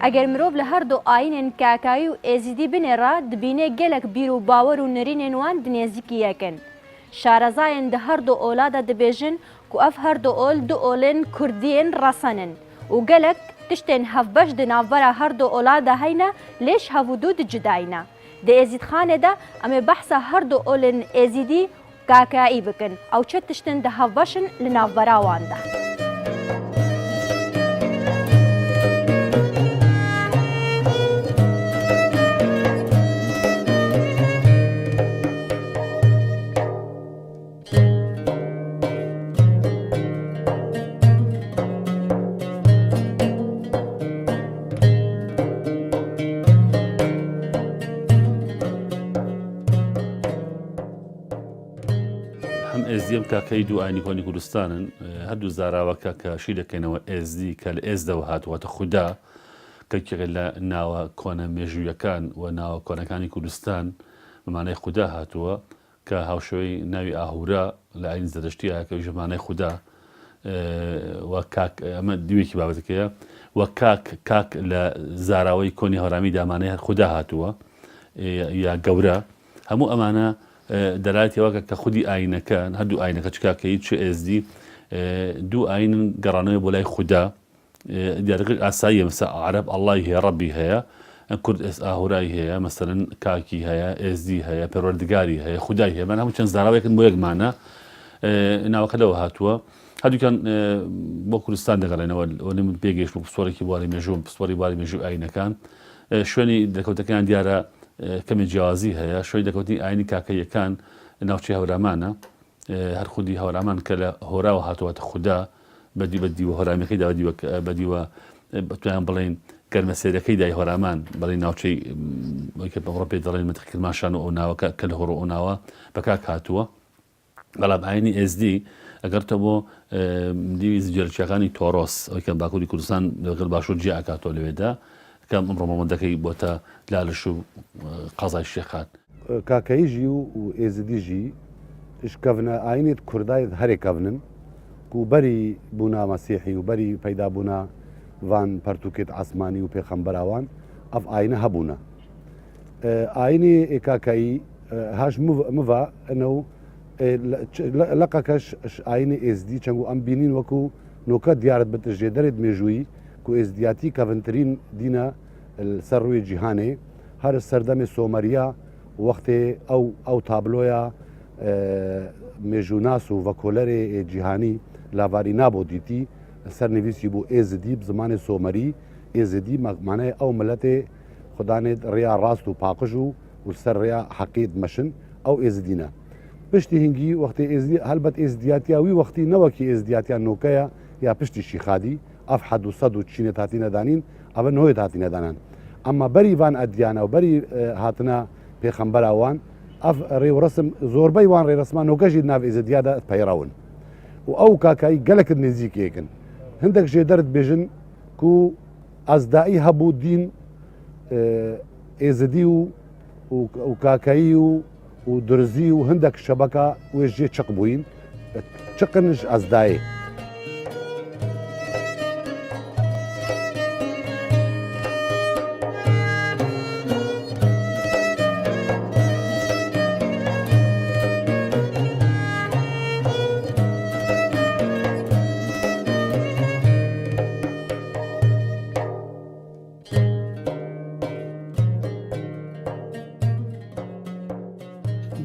ئەگەر مرۆڤ لە هەردوو ئاینên کاکایی و ئێزیدی بنێڕا دبینێ gelek bîr û bawer û nirînên wan di nêzîkî yekin. Şarezayên di herdû ola de dibêjin ku ev herdû ol du olên Kurdiyên resenin û gelek tiştên hevbeş di navbera herdû ola de heyne lêş hevûdû dicudayîne. Di êzîdxanê de em ê behsa herdû olên êzîdî kakayî bikin ew çi tiştin di hevbeşin li navbera wan de. ئێزدیم کاکەی دوو ئاینی کۆنی کوردستانن هەردوو زاراوەکە کە شی دەکەینەوە ئێزدی کە لە ئێزدەوە هاتووەتە خوددا کەکێک لە ناوە کۆنە مێژوویەکان و ناوە کۆنەکانی کوردستان بەمانای خوددا هاتووە کە هاوشەوەی ناوی ئاهورا لە ئاین زەردەشتیە کە ژمانای خوددا وە کاک ئەمە دوێکی بابەتەکەیە وە کاک لە زاراوەی کۆنی هەورامی دامانەی هەر خوددا هاتووە یا گەورە هەموو ئەمانە دەلاتیەوەکە کە خودی ئاینەکان هەردوو ئاینەکە چکاکەی چ ئێزدی دوو ئاینن گەڕانەوە بۆ لای خوددا دیارەکە ئاساییە مەسە عەرەب ئەڵڵای هەیە ڕەبی هەیە کورد ئاهورای هەیە مەسەرەن کاکی هەیە ئێزدی هەیە پەروەردگاری هەیە خودای هەیە من هەموو چەند زاراوەیەکن بۆ یەکمانە ناوەکە لەوە هاتووە هەردووکان بۆ کوردستان دەگەڕێنەوە من پێگەیشت بۆ پسپۆرێکی بواری مێژوو پسپۆری بواری مێژوو ئاینەکان شوێنی دەکەوتەکان دیارە کەمی جیازی هەیە شوی دەکەوتی ئاینی کاکەیەکان ناوچی هەورامانە هەر خودی هەورامان کە لە هۆراوە هاتووەتە خوددا بەدی وە هۆرامیەکەیدا بەدیوە بتوان بڵێن گەرمەسێرەکەی دای هۆرامان بەڵێ ناوچەی بەڕۆ پێ دەڵێن مەتەقیلماشان و ئەو ناوەکە کە لە هۆڕ ئەو ناوە بەکاک هاتووە بەڵام ئاینی ئێزدی ئەگەرتە بۆ دیوی جێرچیەکانی تۆڕۆس ئەوی کە باکووری کوردستان لەگەڵ باشوور جێ ئاکاتۆ لەوێدا کەم ڕۆمەمەندەکەی بۆتە لالش و قەزای شێخات کاکەیژی و ئێزدیژی شکەڤنە ئاینێت کوردای هەرێکەڤنن و بەری بوونا مەسیحی و بەری پەیدابوونا وان پەرتوکێت ئاسمانی و پێخەمبەراوان ئەف ئاینە هەبوونە ئاینی کاکایی هاش مڤ ئەنەو لەقەکەش ئاینی ئێزدی چەنگ و ئەم بینین وەکو نۆکە دیارت بتژێ دەرێت مێژووی و ئێزدیاتی کەڤنترین دینە سەر ڕووی جیهانێ هەر سەردەمی سۆمەریە وەختێ ئەو تابلۆیە مێژووناس و ڤەکۆلەرێ جیهانی لاواری نابۆ دیتی سەر نویسی بوو ئێزدی بزمانی سۆمەری ئێزدی مەمانای ئەو ملەتێ خوددانێت ڕێیا ڕاست و پاقش و سەر ڕێیا حەقیت مەشن ئەو ئێزدینە پشتی هنگی وەختی ئێزدی هەلبەت ئێزدیاتیاوی وەختی نەوەکی ئێزدیاتیان نۆکەیە یا پشتی شیخادی ئەف حەد و سەد و چینێت هاتی نەدانین ئەوە نهۆیت هاتی نەدانان ئەمما بەری وان ئەدیانە و بەری هاتنە پێخەمبەراوان ئەف ڕێوڕسم زۆربەی وان ڕێرەسمان نۆکەژی ناو ئێزدیادا پەیڕەون و ئەو کاکایی گەلەکت نزیکێکن هەندێک ژێ دەرت بێژن و ئەزدایی هەبوو دین ئێزدی و کاکایی و درزی و هەندێک شەبەکە وێژێ چق بووین چقنش ئەزدایە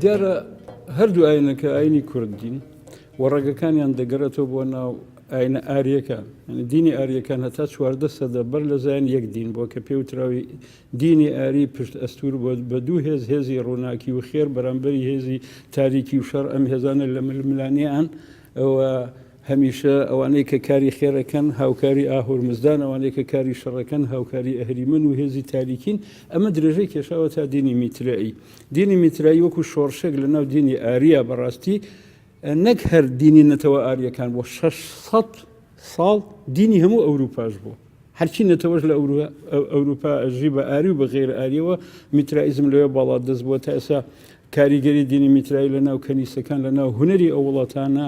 دیارە هەردوو ئاینەکە ئاینی کوردین و ڕێگەکانیان دەگەڕێتەوە بۆ ناو ئاینە ئاریەکان دینی ئاریەکان هەتا 14 سەدە بەر لە زایان یەک دین بۆ کە پێوتراوی دینی ئاری پشت ئەستور بە دوو هێز هێزی ڕووناکی و خێر بەرامبەری هێزی تاریکی و شەڕ ئەم هێزانە لە ململانیان ئەوە هەمیشە ئەوانەی کە کاری خێرەکەن هاوکاری ئاهورمزدان ئەوانەی کە کاری شەڕەکەن هاوکاری ئەهریمن و هێزی تاریکین ئەمە درێژەی کێشاوە تا دینی میترایی دینی میترایی وەکو شۆڕشێک لە ناو دینی ئاریە بەڕاستی نەک هەر دینی نەتەوە ئاریەکان بۆ 600 ساڵ دینی هەموو ئەوروپاش بوو هەرچی نەتەوەش لە ئەوروپا ئەژی بە ئاری و بە غێر ئاریەوە میترائیزم لەوێ باڵا دەست بووە تا ئێستا کاریگەری دینی میترایی لە ناو کەنیسەکان لە ناو هونەری ئەو وڵاتانە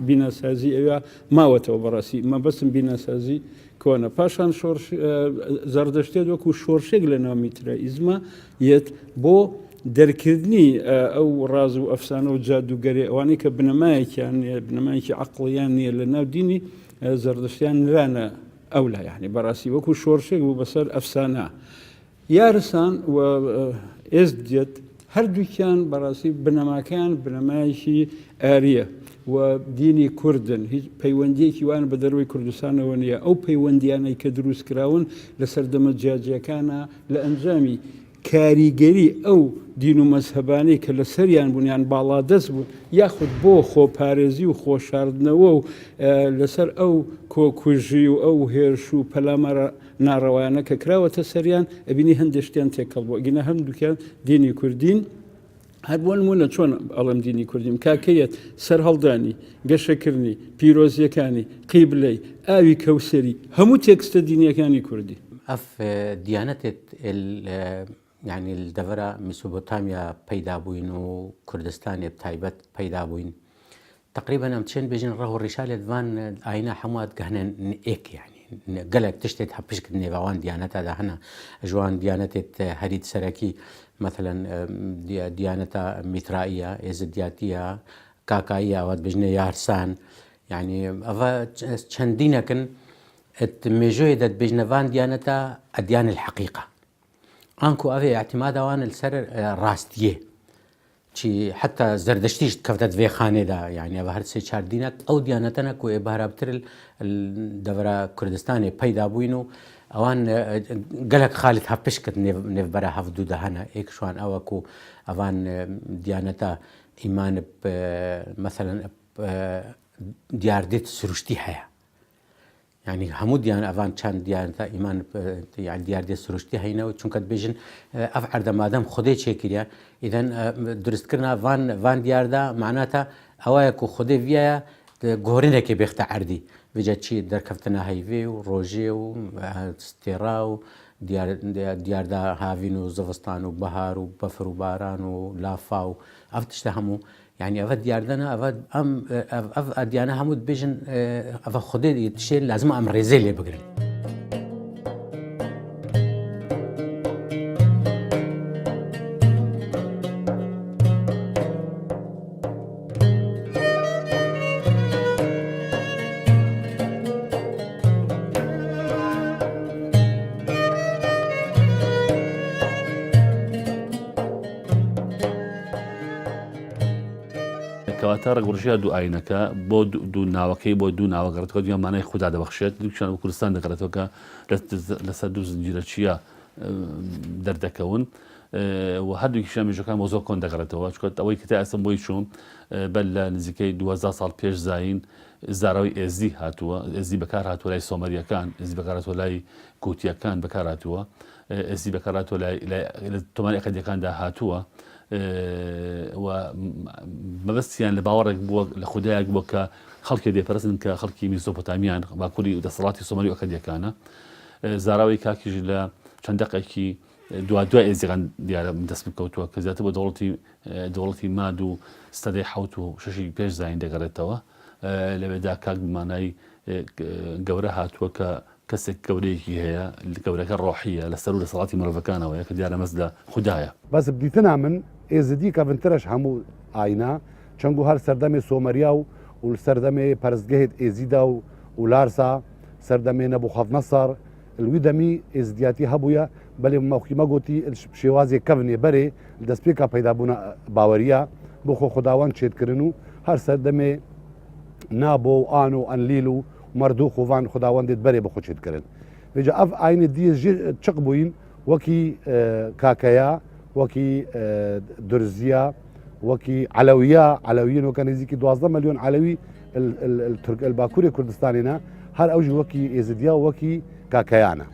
بیناسازی ئەوە ماوەتەوە بەڕاستی مەبەستم بیناسازی کۆنە پاشان زەردەشتێت وەکو شۆرشێک لە ناو میترائیزمە یەت بۆ دەرکردنی ئەو ڕاز و ئەفسانە و جادوگەری ئەوانەی کە بنەمایەکیان بنەمایەکی عەقڵیان نییە لە ناو دینی زەردەشتیان نرانە ئەولا یعنی بەڕاستی وەکو شۆرشێک بوو بەسەر ئەفسانە یارسان و ئێزدێت هەردووکیان بەڕاستی بنەماکان بنەمایەکی ئاریە و دینی کوردن هیچ پەیوەندیەکی وان بە دەروی کوردستانەوە نیە ئەو پەیوەندیانەی کە دروست کراون لە سەردەمە جیاجیەکانە لە ئەنجامی کاریگەری ئەو دین و مەزهەبانەی کە لە سەریان بوونیان باڵادەست بوون یاخود بۆ خۆپارێزی و خۆشاردنەوە و لەسەر ئەو کۆکوژی و ئەو هێرش و پەلامەرە ناڕەوایانە کە کراوەتە سەریان ئەبینی هەندێک شتیان تێکەڵ بووە گینە هەندووکیان دینی کوردین هەر بۆ نمونە چۆن ئەڵەم دینی کوردیم کاکەیەت سەر هەڵدانی گەشەکردنی پیرۆزیەکانی قیبلەی ئاوی کەوسەری هەموو تێکستە دینیەکانی کوردی اف ديانتت يعني الدفرة ميسوبوتاميا پیدا بوين و كردستان بتايبت پیدا بوين تقريبا امتشين بيجن راهو الرسالة فان اينا حماد كهنا ايك يعني قالك تشتت حبشك نيفاوان ديانتا ده هنا جوان ديانتت هريد سركي مثلا ديانتا ميترائية ازدياتية كاكاية واد بجنة يارسان يعني افا چندينا كن ميجويدت بجنفان ديانتا أديان الحقيقة أنكو أفي اعتماد وان السر راستيه شي حتى زردشتيش كفتت في خانة دا يعني أفا هرسي چار دينك أو ديانتنا كو إبهرابتر الدورة كردستاني پیدا بوينو اوان قالك خالد هبشكت نيف برا هفدو دهنا ايك شوان اوكو اوان ديانتا ايمان مثلا دياردت سروشتي حياه يعني همو ديان افان چند ديانتا ايمان يعني دياردت سروشتي هينا چونك بيجن افعر دا مادام خودي چيكريا اذا درست كرنا فان دياردا معناتها اوايكو خودي فيا غورينه كي بيخت عردي وجا چی در کفتنا هایوی و روژه و ستیرا و دیار دا هاوین و زوستان و بهار و بفر و باران و لافا و افتشته همو يعني افا دياردنا افا ديانا همود بيجن افا خودي تشي لازم ام ريزيلي بقرن کەواتە ڕێگەڕژیا دوو ئاینەکە بۆ دوو ناوەکەی بۆ دوو ناوەگەڕێتەوە دیمانای خوددا دەبەخشێت دووشان و کوردستان دەگەڕێتەوە کە لەسەر دوو زنجیرە چیە دەردەکەون و هەردووکیشان مێژەکان بۆ زۆر کۆن دەگەڕێتەوە چکۆت ئەوەی کە تا ئەسم بۆی چوون بەل لە نزیکەی 2000 ساڵ پێش زاین زاراوی ئێزدی هاتووە ئێزدی بەکار هاتووە لای سۆمەریەکان ئێزدی بەکار هاتووە لای کوتیەکان بەکار هاتووە ئێزدی بەکار هاتووە لە تۆماری ئەقەدیەکاندا هاتووە و مەبەستیان لە باوەڕێک بووە لە خودایەک بووە کە خەڵکی دێپەرستن کە خەڵکی میزۆپۆتامیان باکووری دەسەڵاتی سۆمەری و ئەقەدیەکانە زاراوی کاکیژ لە چەند دەقێکی دوای ئێزیەکان دیارە دەست بکەوتووە کە زیاتر بۆ دەوڵەتی ماد و سەدەی حەوت و شەشی پێش زاین دەگەڕێتەوە لەوێدا کاک بمانای گەورە هاتووە کە کەسێک گەورەیەکی هەیە گەورەکە ڕۆحیە لەسەر و دەسەڵاتی مرۆڤەکانەوەیە کە دیارە مەز لە خوددایە بەس بدیتنا من ئێزدی کەڤنترش هەموو ئاینا چەنگ و هەر سەردەمێ سۆمەریا و سەردەمێ پەرستگەهێت ئێزیدا و لارسا سەردەمێ نەبوخەت نەسەر الوی دەمی ئێزدیاتی هەبووە بەلێ مەوقیمە گوتی شێوازێک کەڤنێ بەرێ دەستپێکا پەیدابوون باوەریە بۆ خۆ خوداوان چێتکردن و هەر سەردەمێ نابۆ و ئان و ئەنلیل و مردوو خوڤان خداوەندێت بەرێ بە خۆچێتکردن وێجا ئەف ئاینە دیێژێ چق بووین وەکی کاکەیە وەکی درزیە وەکی علەویین وەکە نزیکی 12 ملیۆن علەوی باکووری کوردستانێنە هەر ئەوژی وەکی ئێزدیا و وەکی کاکەیانە.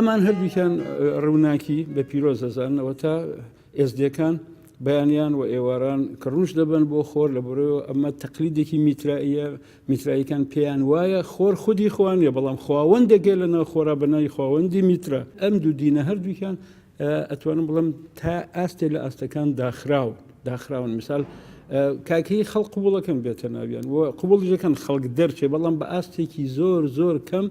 ئەمان هەردووکیان ڕووناکی بە پیرۆز دەزانەوە تا ئێزدیەکان بەیانیان و ئێواران کە ڕوش دەبن بۆ خۆر لە بەرەوە ئەمە تەقلیدێکی میتراییەکان پێیان وایە خۆر خودی خوانیە بەڵام خواوەند دەگێ لەناو خۆرا بەناوی خواوەندی میترا ئەم دوو دینە هەردووکیان ئەتوانم بڵم تا ئاستێ لە ئاستەکان داخراون مثال کاکەی خەڵق قوبوڵەکەم بێتە ناویان و قوبوڵژەکەن خەڵک دەرچێ بەڵام بە ئاستێکی زۆر کەم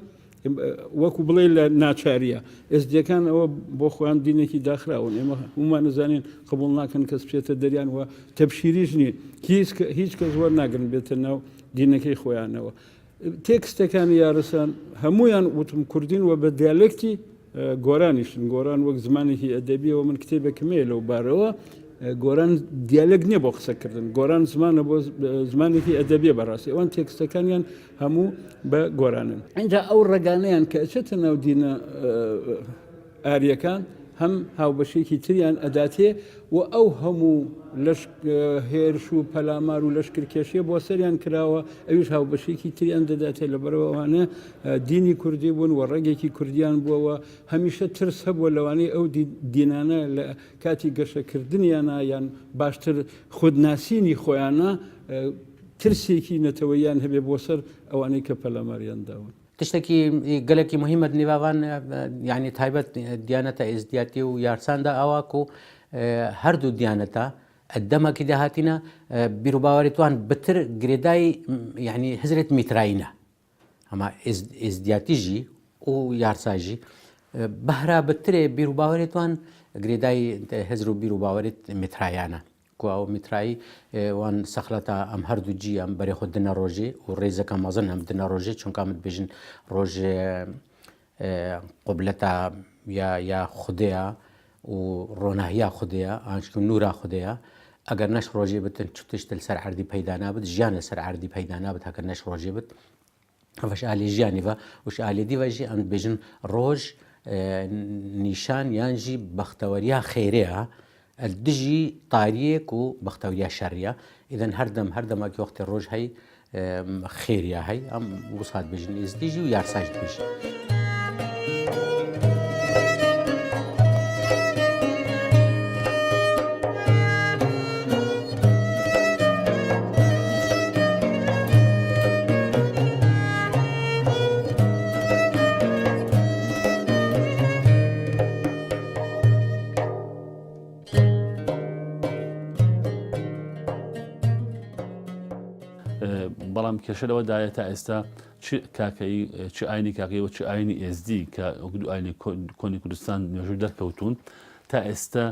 وەکو بڵێ لە ناچاریە ئێزدیەکان ئەوە بۆ خۆیان دینێکی داخراون ئێمە هەمومان نزانین قبول ناکەن کەس بچێتە دەریان و تەبشیریش نیە هیچ کەس وەر ناگرن بێتە ناو دینەکەی خۆیانەوە تێکستەکانی یارسان هەمویان وتم کوردین و بە دیالکتی گۆرانیشن گۆران وەک زمانێکی ئەدەبیەوە من کتێبێکمەیە لەو بارەوە گۆران دیالەک نییە بۆ قسەکردن گۆران زمانە بۆ زمانێکی ئەدەبیە بەڕاستی ئەوان تێکستەکانیان هەموو بە گۆرانن اینجا ئەو ڕێگانەیان کە ئەچێتە ناو دینە ئاریەکان هەم هاوبەشێکی تریان ئەداتێ و ئەو هەموو هێرش و پەلامار و لەشکرکێشیە بۆ سەریان کراوە ئەویش هاوبەشێکی تریان دەداتێ لەبەرەوەوانە دینی کوردی بوون و ڕێگێکی کوردیان بووەوە هەمیشە ترس هەبووە لەوانەیە ئەو دینانە لە کاتی گەشەکردنیانە یان باشتر خودناسینی خۆیانە ترسێکی نەتەوەیان هەبێ بۆ سەر ئەوانەی کە پەلاماریان داون تشتێکی گەلێکی مهمە نێواوان یعنی تایبەت دیانەتە ئێزدیاتی و یارساندا ئەوواک و هەردوو دیانەتە ئەدەمەکی داهاتینە بیرروباوەریتوان بتر گرێدای یعنی هزرێت میترایینە ئەمە ئێزدیاتیژی و یارساژی بەهرا بترێ بیرروباوەریتوان گرێدای هزر و بیرروباوەریت میترایانە ئەو میترایی وان سەخلەتە ئەم هەردوو جی ئەم بەرێ خۆ دنە ڕۆژێ و ڕێزەکە مەزن ئەم دنە ڕۆژێ چونکەمت بێژن ڕۆژێ قوبلەتە یا خودەیە و ڕۆناهیا خودەیە ئاشک نورا خودەیە ئەگەر نەش ڕۆژێ بتن چتشت لەسەر عردی پەیدا نابێت ژیان لەسەر عردی پەیدا نابێت هەکە نەش ڕۆژێ بێت ئەوەش ئالێ ژیانیڤە وش ئالێدیڤژی ئەم بێژن ڕۆژ نیشان یانژی بەختەوەریە خێرەیە دژی تاریک و بەختەوریە شەڕیە ئیدەن هەردەماکی وەختی ڕۆژ هەی خێریە هەی ئەم وسات بێژن ئێزدیژی و یارساژ بێژن بەڵام کێشە لەوەدایە تا ئێستا کاکەی چ ئاینی کاکەی و چ ئاینی ئێزدی کە ئەو ئاینی کۆنی کوردستان نوێژوو دەرکەوتون تا ئێستا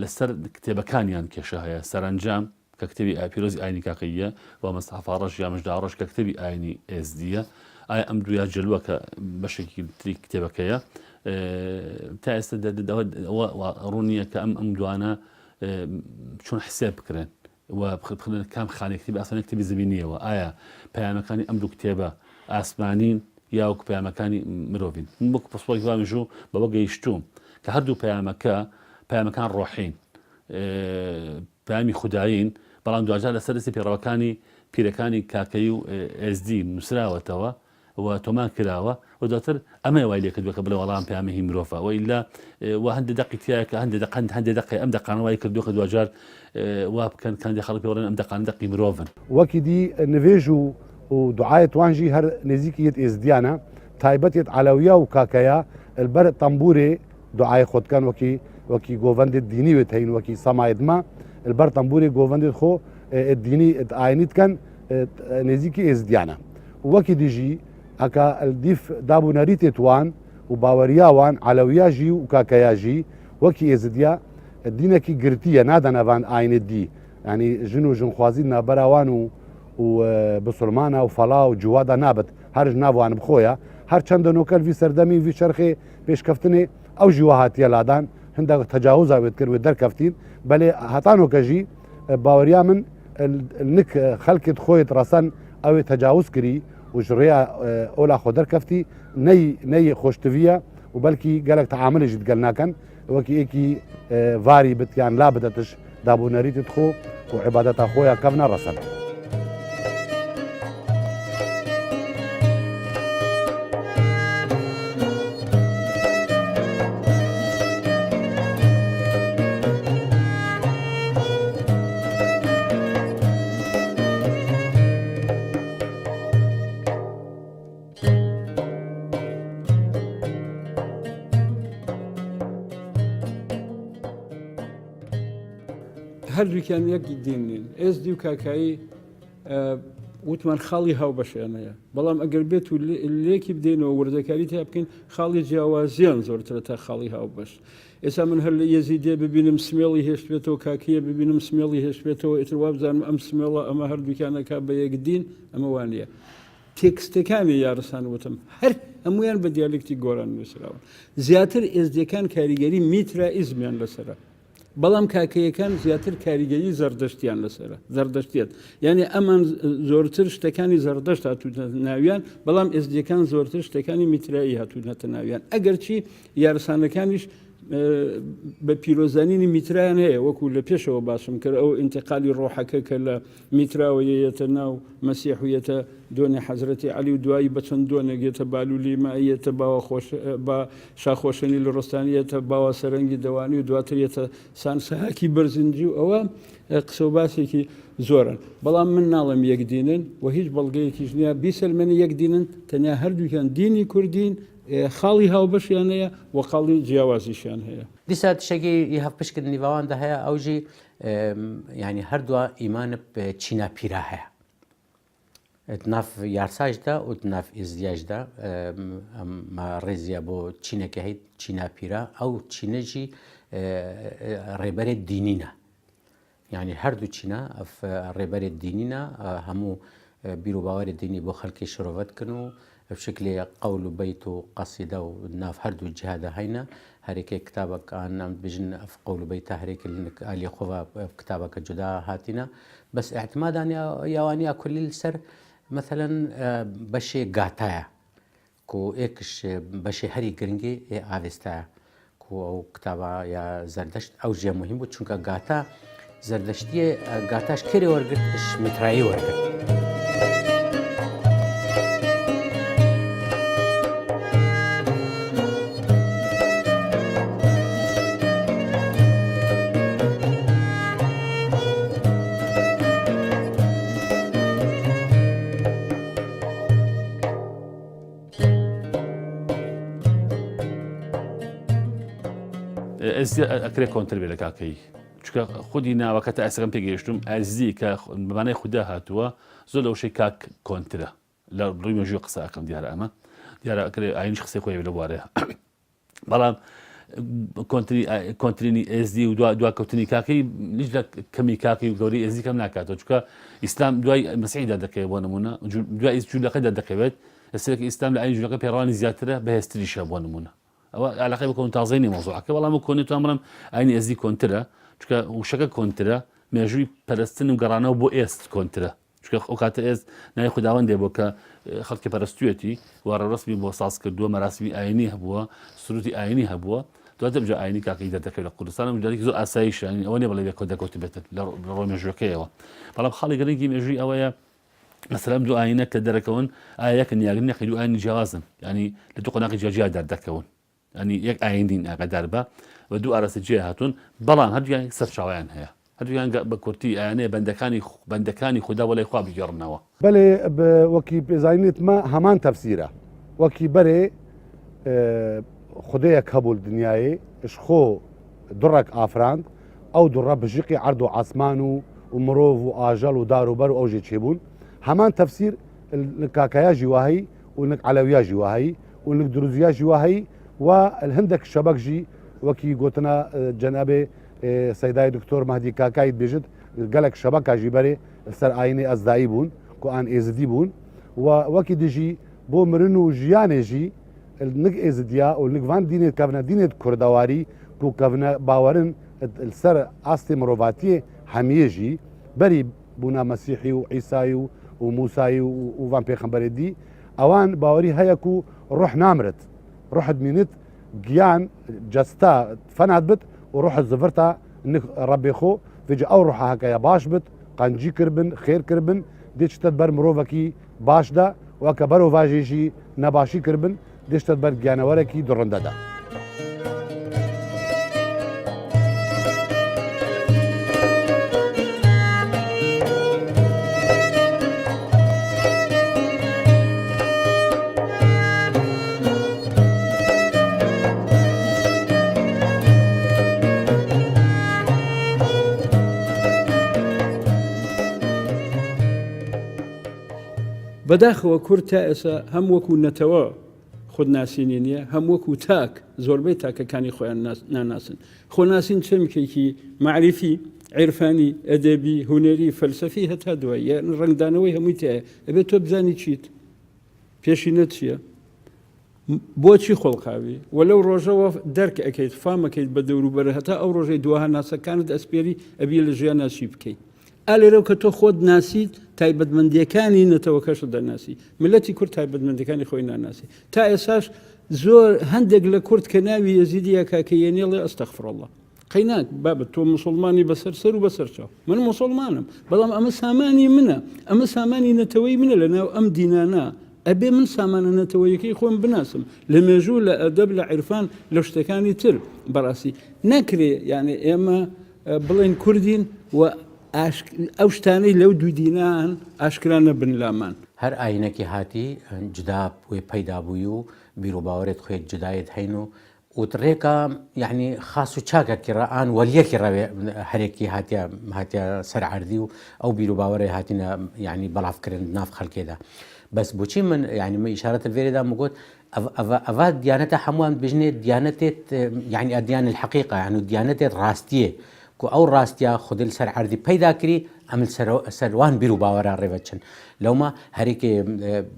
لەسەر کتێبەکانیان کێشە هەیە سەرنجام کە کتێبی ئاپیرۆزی ئاینی کاکەیە و مەستەفاڕەش یا مژداڕۆژ کە کتێبی ئاینی ئێزدیە ئایا ئەم دویا جلووە کە بەشێکی تری کتێبەکەیە تا ئێستا ڕوونیە کە ئەم دوانە چۆن حسێب بکرێن و کام خانێکتی ئاسان کتێبی زمینیەوە ئایا پەیامەکانی ئەم دوو کتێبە ئاسمانین یاوەکو پەیامەکانی مرۆڤین وەکو پسپۆکی وامیژوو بەوە گەیشتوم کە هەردوو پەیامەکان ڕۆحین پەیامی خودایین بەڵام دوجار لەسەر دەستی پێڕەوەکانی پیرەکانی کاکەی و ئێزدی نووسراوەتەوە و تۆمان کراوە و دواتر ئەمە وای لێ کردووە کە بڵێ وەڵام پەیامی مرۆڤە و ئیلا و هەندێک دەقی تایە کە هەندێک دقی ئەم دەقانەوەی کردووە کە دوجار وا بکەن کاندی خەڵک پێوەڵێن ئەم دەقان دەقی مرۆڤن وەکی دی نوێژ و دوعای توانجی هەر نزیکی یەت ئێزدیانە تایبەت یەت عەلەویە و کاکەیە البەر تەمبورێ دوعای خۆتکەن وەکی گۆڤەندێت دینی وێت هەین وەکی سەمایدما البەر تەمبورێ گۆڤەندێت خۆ دینی ئاینیتکەن نزیکی ئێزدیانە وەکی دیژی ئەکە دیف دابوونەری تێتوان و باوەریاوان عەلەویاژی و کاکەیاژی وەکی ئێزدیا دینێکی گرتیە نادەنەوان ئاینت دی ینی ژن و ژنخوازی نابەراوان و بسلمانە و فەڵا و جووادا نابێت هەرش ناوان بخۆیە هەر چەندە نۆکەلوی سەردەمی وی چرخێ پێشکەفتنێ ئەو ژیوە هاتیە لادان هەندێک تەجاوزاوێت کرد دەرکەفتین بەلێ هەتانۆکەژی باوەریا من نک خەڵکت خۆیت ڕەسەن ئەوێ تەجاوز کردی و ژڕێە ئۆلا خۆ دەرکەفتی نەی خۆشتویە و بەلکی گەلک تەعاملێژی گەل ناکەن وەکی ئێکی واری بتیان لا بدەتش دابوونەریتت خۆ و عیبادەتە خۆیان کەم نەڕەسەن. هەردووکیان یەک دینین ئێزدی و کاکایی وتمان خاڵی هاوبەشیانەیە بەڵام ئەگەر بێت و لێکی بدەینەوە وردەکاری تا بکەین خاڵی جیاوازیان زۆرترە تا خاڵی هاوبەش ئێستا من هەر لە یەزیدێ ببینم سمێڵی هێشتێتەوە کاکیە ببینم سمێڵی هێشتێتەوە ئیتر وابزانم ئەم سمێڵە ئەمە هەردووکیانەکە بە یەک دین ئەمە وانە تێکستەکانی یارسان وتم هەر هەمویان بە دیالکتی گۆران نووسراون زیاتر ئێزدەکان کاریگەری میترائیزمیان لەسرە بەڵام کاکەیەکان زیاتر کاریگەری زەردەشتیان لەسرە زەردەشتێت یعنی ئەمان زۆرتر شتەکانی زەردەشت هاتوونەتە ناویان بەڵام ئێزدیەکان زۆرتر شتەکانی میترایی هاتوونەتە ناویان ئەگەرچی یارسانەکانیش بە پیرۆزانینی میترایان هەیە وەکو لە پێشەوە باشم کرد ئەو ئینتقالی ڕۆحەکە کە لە میتراوەیەتە ناو مەسیحویەتە دۆنی حەزرەتی عەلی و دوایی بە چەند دۆنێکێتە باولولی مایەتە بە شاخۆشەنی لە ڕۆستانیەتە باوە سەرەنگی دەوانی و دواترێتە سانسەهاکی بەرزنجی و ئەوە قسە و باسێکی زۆرن بەڵام من ناڵم یەک دینن و هیچ بەڵگەیەکیش نییە بیسەلمێنی یەک دینن تەنیا هەردووکیان دینی کوردین خاڵی هاوبەشیان هەیە و خاڵی جیاوازیشیان هەیە دیسا تشتێکی هەفتپشکرد نیڤاواندا هەیە ئەوژی ینی هەردووە ئیمانە چینا پیرا هەیە ناف یارساژدا و ناف ئێزدیاژدا ڕێزیە بۆ چینەکە هەیت چینا پیرا ئەو چینەژی ڕێبەرێت دینینە یعنی هەردوو چینە ڕێبەرێت دینینە هەموو بیر و باوەری دینی بۆ خەڵکی شرۆڤەتکردن و بشکلی قول و بیت و قصیدە و ناف هەردوو جیهادە هەینە هەرێکی کتابەکان نام بژن ئەف قول و بیتە هەرێکی ئالی خۆڤە کتابەکە جودا هاتینە بەس احتمادان یاوانیا کولی لەسەر مثلا بەشێ گاتایە کو ئێکش بەشێ هەری گرنگی ئاوێستایە کو ئەو کتابە یا زەردەشت ئەو ژێ مهم بوو چونکە گاتا زەردەشتیە گاتاش کرێ وەرگرت میترایی وەرگرت ئەکرێ کۆنتر بێ لە کاکەی چکە خودی ناوەکە تا ئەسەکەم پێگەیشتم ئازی کە بەمانای خوددا هاتووە زۆر لەو شەی کاک کۆنترە لە ڕووی مێژووی قسەکەم دیارە ئەمە دیارە ئەکرێ ئاینیش قسەی خۆی لە وارەیە بەڵام کۆنترینی ئێزدی و دواکەوتنی کاکەی هیچ لە کەمی کاکی و گەوری ئێزدی کەم ناکاتەوە چکە ئیسلام دوای مەسیحیدا دەکەوێت بۆ نمونە دوای جوولەکەدا دەکەوێت لەسەرێکی ئیسلام لە ئاین جوولەکە پێڕوانی زیاترە بەهێزتریشە بۆ نمونە ئەوە علاقەی بە کۆنتازینی مۆزوعەکە بەڵام کۆنێت ئەمڕم ئاینی ئێزدی کۆنترە چکە وشەکە کۆنترە مێژووی پەرستن و گەڕانەوە بۆ ئێست کۆنترە چکە ئەو کاتە ئێست نای خودداوەندێ بۆ کە خەڵکی پەرستوێتی وەڕەڕسمی بۆ ساز کردووە مەراسمی ئاینی هەبووە سروتی ئاینی هەبووە دواتر بجا ئاینی کاکەی دەردەکەوێت لە کوردستان جارێکی زۆر ئاساییشانی ئەوە نێ بەڵێ لە کۆدەکەوت بێت لە ڕۆ مێژوەکەیەوە بەڵام خاڵی گەرەنگی مێژووی ئەوەیە مثلەم دوو ئاینە کە دەرەکەون ئایەکە نیاگرن نەخی دوو ئاینی جیاوازن ینی لە دوو قۆناغی جیاجیا دەردەکەون ینی یەک ئاین دین ئاگادار بە و دوو ئارەسە جێ هاتوون بەڵام هەردوویان سەرچاویان هەیە هەردوویان بە کورتی ئاینەیە بەندەکانی خوددا وەلای خوا بگەڕنەوە بەڵێ وەکی پێزانیتمە هەمان تەفسیرە وەکی بەرێ خودەیەک هەبوو دنیایێ شخۆ دوڕێک ئافراند ئەو دوڕە بژقی عەرد و عاسمان و مرۆڤ و ئاژەڵ و داروبەر و ئەوژێ چێبوون هەمان تەفسیر کاکایاژی واهەی و نک عەلەویاژی واهەی و نک دروزیاژی واهەی و هەندێک شەبەکژی وەکی گوتنە جەنابێ سەیدای دکتۆر مەهدی کاکایت بێژت گەلێک شەبەکاژی بەرێ سەر ئاینێ ئەزدایی بوون کو ئان ئێزدی بوون و وەکی دژی بۆ مرن و ژیانێژی نک ئێزدیا و نکوان دینێت کەونە دینێت کوردەواری و کەونە باوەرن سەر ئاستی مرۆڤاتیە هەمیێژی بەری بوونا مەسیحی و عیسایی و موسایی و وان پێخەمبەرێدی ئەوان باوەری هەیەک و ڕۆح نامرێت ڕۆحت مینت گیان جەستا فەنات بت و ڕۆحت زڤرتا ڕەبێ خۆ فجا ئەو ڕۆحە هەکەیە باش بت قەنجی کردبن خێرکردبن دێچتت بەر مرۆڤەکی باشدا وەکە بەرەو ڤاژێژی نەباشی کردبن دێشتت بەر گیانەوەرەکی دوڕندەدا. بەداخەوە کورد تا ئێستا هەم وەکو نەتەوە خودناسینی نییە، هەم وەکو تاک زۆربەی تاکەکانی خۆیان ناناسن. خۆناسین چەمکێکی معریفی عیرفانی ئەدەبی هونەری فەلسەفی هەتا دوای یان ڕنگدانەوەی هەمووی تایە ئەبێت تۆ بزانی چیت پێشینە چییە بۆچی خۆڵقاوی وەلەو ڕۆژەوە دەرک ئەەکەیت فامەکەیت بە دەوروبەرە هەتا ئەو ڕۆژەی دوها ناسەکانت ئەسپێری ئەبی لە ژیان ناچی بکەیت. ئالێرەو کە تۆ خۆت ناسیت تایبەتمەندیەکانی نەتەوەکەشت دەناسی. ملەتی کورد تایبەتمەندەکانی خۆی ناناسی. تا ئێساش زۆر هەندێک لە کورد کە ناوی یەزیدیە کاکەیەنێڵێ ئەستەغفرڵڵه قەیناک بابەت تۆ مسلمانی بەسەر سەر و بەسەرچاو من مسلمانم بەڵام ئەمە سامانی منە ئەمە سامانی نەتەوەی منە لە ناو ئەم دینانە ئەبێ من سامانە نەتەوەیەکەی خۆم بناسم لە مێژوو لە ئەدەب لە عیرفان لە شتەکانی تر بەڕاستی نەکرێ یعنی ئێمە بڵێن کوردین و ئەو شتانەی لەو دوو دینان ئاشکرانە بنلامان هەر ئاینەکی هاتی جدا بووی پەیدا بووی و بیر و باوەڕێت خۆیت جدایت هەین و وتڕێکە یعنی خاص و چاکێکی ڕان وەلیەکی ڕەوێ هەرێکی هاتیە سەر عەردی و ئەو بیر و باوەڕێ هاتینە یعنی بەڵافکردن ناف خەڵکێدا. بەس بۆچی من یعنی من ئیشارەتە فێرێدا مگوت ئەڤ دیانەتە هەمووان بژنێت دیانەتێت یعنی ئەدیان الحەقیقە یعنی دیانەتێت ڕاستیە کو ئەو ڕاستیا خودی سەر عەردی پەیدا کری ئەمن سەروان بیر و باوەڕان ڕێوەچن لەومە هەرێکێ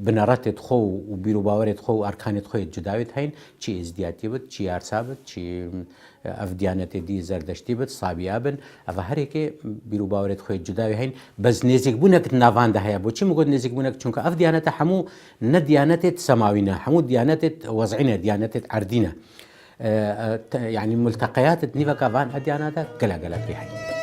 بنەڕەتێت خۆ و بیر و باوەڕێت خۆ و ئەرکانێت خۆیت جداوێت هەین چی ئزدیاتی بێت چی یارسا بێت چی ئەف دیانەتێتی زەردەشتی بێت سابیا بن ئەڤە هەرێکێ بیر و باوەڕێت خۆیت جداوی هەین بەس نێزیک بوونەکت ناواندا هەیە بۆچی مگوت نێزیک بوونەک چونکە ئەف دیانەتە هەموو نە دیانەتێت سەماوینە هەموو دیانەتێت وەزعینە دیانەتێت عەردینە يعني ملتقيات نيفا كافان أديانا دا قلا في حي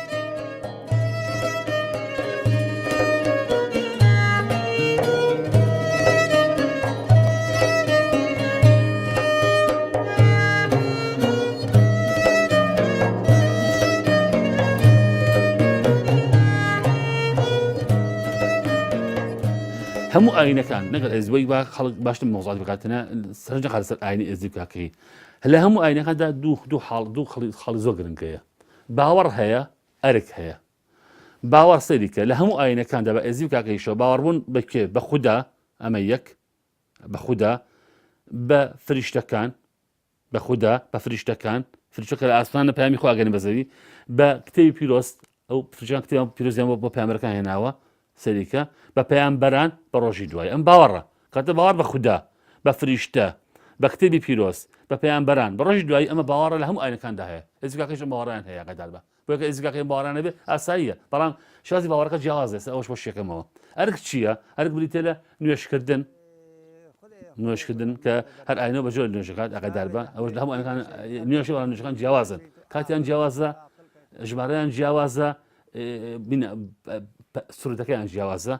همو آینه کان نقل ازوی با خلق باشتم موضوعات بقاتنا سرجع خالص آینه ازوی كاكي هلا همو آینه کان دا دو خالص زوجرن كيا باور هيا أرك هيا باور صديقة لهمو آینه کان دا ازوی كاكي شو باوربون بكي بخدا أميك بخدا بفرشتة كان بخدا بفرشتة كان فرشتة كان أصلاً بيامي خو أجنبي بزدي بكتير بيروس أو فرشتة كتير بيروس يوم بيامي كان هناوا سەریکە بە پەیامبەران بە ڕۆژی دوای ئەم باوەڕە کاتە باوەڕ بە خودا بە فریشتە بە کتێبی پیرۆز بە پەیامبەران بە ڕۆژی دوای ئەمە باوەڕە لە هەموو ئاینەکاندا هەیە ئێزیکاکەش باوەڕیان هەیە قەدار بە بۆ یەکە ئێزیکاکەی باوەڕانە بێ ئاساییە بەڵام شازی باوەڕەکە جیاوازە ئەوەش بۆ شێکەمەوە ئەرک چییە ئەرک بریتە لە نوێشکردن کە هەر ئاینەوە بەجۆر نوێژەکات ئەقەدار بە ئەوەش لە هەموو ئاینەکان نوێژی بەڵام نوێژەکان جیاوازن کاتیان جیاوازە ژمارەیان جیاوازە سرودەکەیان جیاوازە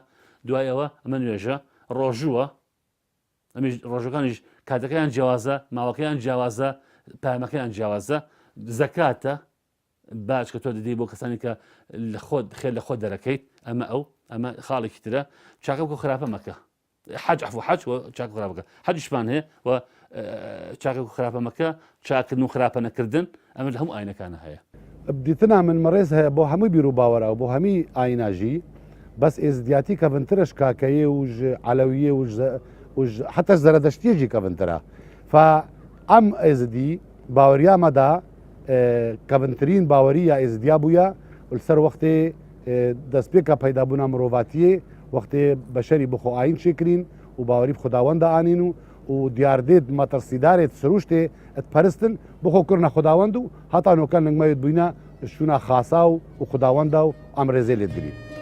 دوایەوە ئەمە نوێژە ڕۆژووە ئەمیش ڕۆژەکانیش کاتەکەیان جیاوازە ماوەکەیان جیاوازە پامەکەیان جیاوازە زەکاتە باش کە تۆ دەدەی بۆ کەسانی کە خێر لە خۆ دەرەکەیت ئەمە خاڵێکی ترە چاکە بکە خراپە مەکە حەج عەفو حەج و چاک و خراپەکە حەجیشمان هەیە و چاکە و خراپە مەکە چاکردن و خراپە نەکردن ئەمە لە هەموو ئاینەکانە هەیە بدیتنا من مەڕێز هەیە بۆ هەمووی بیر و باوەڕە و بۆ هەمی ئایناژی بەس ئێزدیاتی کەڤنترش کاکەیە و عەلەویە و حتى زەردەشتیەژی کەڤنترە ئەم ئێزدی باوەریامەدا کەڤنترین باوەری یا ئێزدیا بووە لەسەر وەختێ دەستپێکە پەیدابوونا مرۆڤاتیە وەختێ بەشەری بخۆ ئاین شێکرین و باوەری خوداوەندە ئانین و دیاردێت مەترسیدارێت سروشتێ ئەتپەرستن بخۆ کردنە خوداوەند و هەتا نۆکان نەنگمەوێت بووینە شوونە خاسا و خوداوەندە و ئەم ڕێزێ لێت گرین